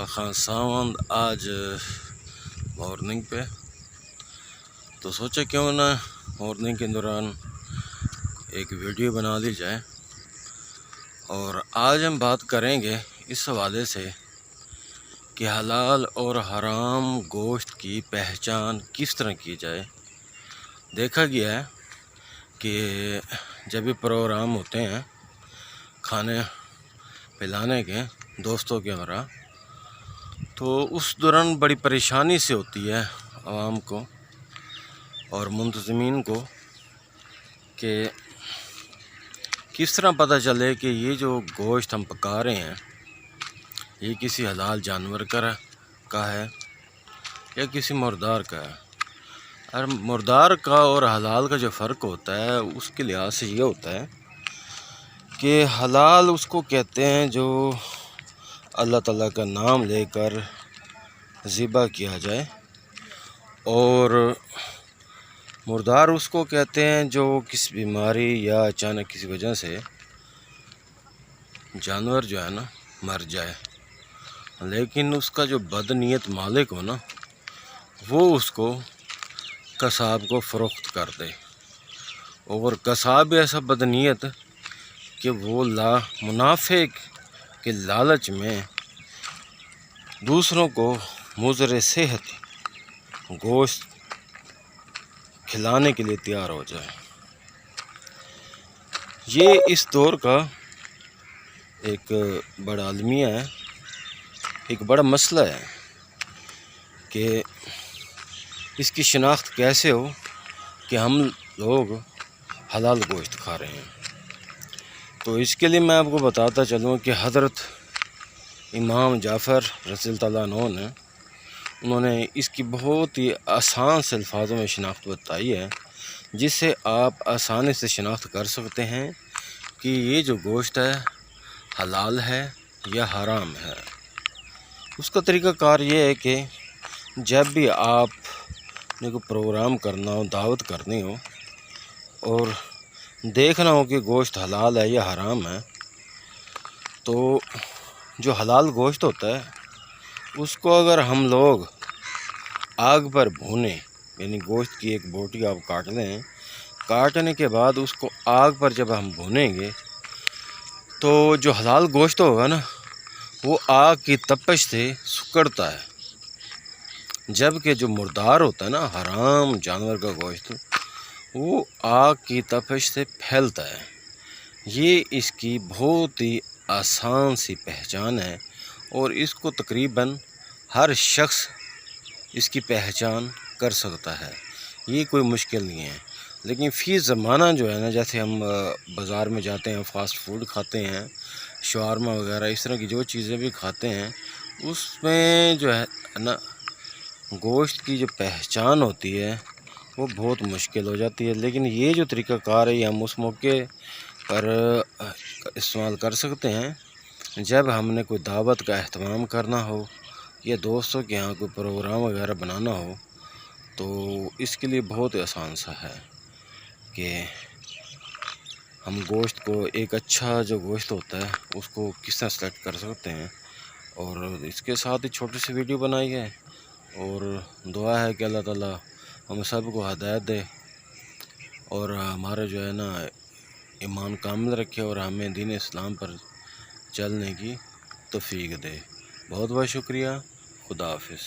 خان ساوند آج مارننگ پہ، تو سوچا کیوں نہ مارننگ کے دوران ایک ویڈیو بنا لی جائے۔ اور آج ہم بات کریں گے اس حوالے سے کہ حلال اور حرام گوشت کی پہچان کس طرح کی جائے۔ دیکھا گیا ہے کہ جب بھی پروگرام ہوتے ہیں کھانے پلانے کے دوستوں کے ہمراہ، تو اس دوران بڑی پریشانی سے ہوتی ہے عوام کو اور منتظمین کو کہ کس طرح پتہ چلے کہ یہ جو گوشت ہم پکا رہے ہیں یہ کسی حلال جانور کا ہے یا کسی مردار کا ہے۔ اور مردار کا اور حلال کا جو فرق ہوتا ہے اس کے لحاظ سے یہ ہوتا ہے کہ حلال اس کو کہتے ہیں جو اللہ تعالیٰ کا نام لے کر ذبح کیا جائے، اور مردار اس کو کہتے ہیں جو کسی بیماری یا اچانک کسی وجہ سے جانور جو ہے نا مر جائے، لیکن اس کا جو بدنیت مالک ہو نا وہ اس کو قصاب کو فروخت کر دے، اور قصاب ایسا بدنیت کہ وہ منافع کے لالچ میں دوسروں کو مضر صحت گوشت کھلانے کے لیے تیار ہو جائے۔ یہ اس دور کا ایک بڑا المیہ ہے، ایک بڑا مسئلہ ہے کہ اس کی شناخت کیسے ہو کہ ہم لوگ حلال گوشت کھا رہے ہیں۔ تو اس کے لیے میں آپ کو بتاتا چلوں کہ حضرت امام جعفر رضی اللہ عنہ نے انہوں نے اس کی بہت ہی آسان سے الفاظوں میں شناخت بتائی ہے، جس سے آپ آسانی سے شناخت کر سکتے ہیں کہ یہ جو گوشت ہے حلال ہے یا حرام ہے۔ اس کا طریقہ کار یہ ہے کہ جب بھی آپ نے کوئی پروگرام کرنا ہو، دعوت کرنی ہو اور دیکھنا ہو کہ گوشت حلال ہے یا حرام ہے، تو جو حلال گوشت ہوتا ہے اس کو اگر ہم لوگ آگ پر بھونیں، یعنی گوشت کی ایک بوٹی آپ کاٹ لیں، کاٹنے کے بعد اس کو آگ پر جب ہم بھونیں گے تو جو حلال گوشت ہوگا نا وہ آگ کی تپش سے سکڑتا ہے، جبکہ جو مردار ہوتا ہے نا حرام جانور کا گوشت وہ آگ کی تپش سے پھیلتا ہے۔ یہ اس کی بہت ہی آسان سی پہچان ہے، اور اس کو تقریباً ہر شخص اس کی پہچان کر سکتا ہے، یہ کوئی مشکل نہیں ہے۔ لیکن فی زمانہ جو ہے نا، جیسے ہم بازار میں جاتے ہیں، فاسٹ فوڈ کھاتے ہیں، شاورما وغیرہ اس طرح کی جو چیزیں بھی کھاتے ہیں، اس میں جو ہے نا گوشت کی جو پہچان ہوتی ہے وہ بہت مشکل ہو جاتی ہے۔ لیکن یہ جو طریقہ کار ہے یہ ہم اس موقع پر استعمال کر سکتے ہیں جب ہم نے کوئی دعوت کا اہتمام کرنا ہو یا دوستوں کے ہاں کوئی پروگرام وغیرہ بنانا ہو، تو اس کے لیے بہت آسان سا ہے کہ ہم گوشت کو ایک اچھا جو گوشت ہوتا ہے اس کو کس طرح سلیکٹ کر سکتے ہیں۔ اور اس کے ساتھ ہی چھوٹی سی ویڈیو بنائی ہے، اور دعا ہے کہ اللہ تعالیٰ ہم سب کو ہدایت دے اور ہمارا جو ہے نا ایمان کامل رکھے، اور ہمیں دین اسلام پر چلنے کی توفیق دے۔ بہت بہت شکریہ، خدا حافظ۔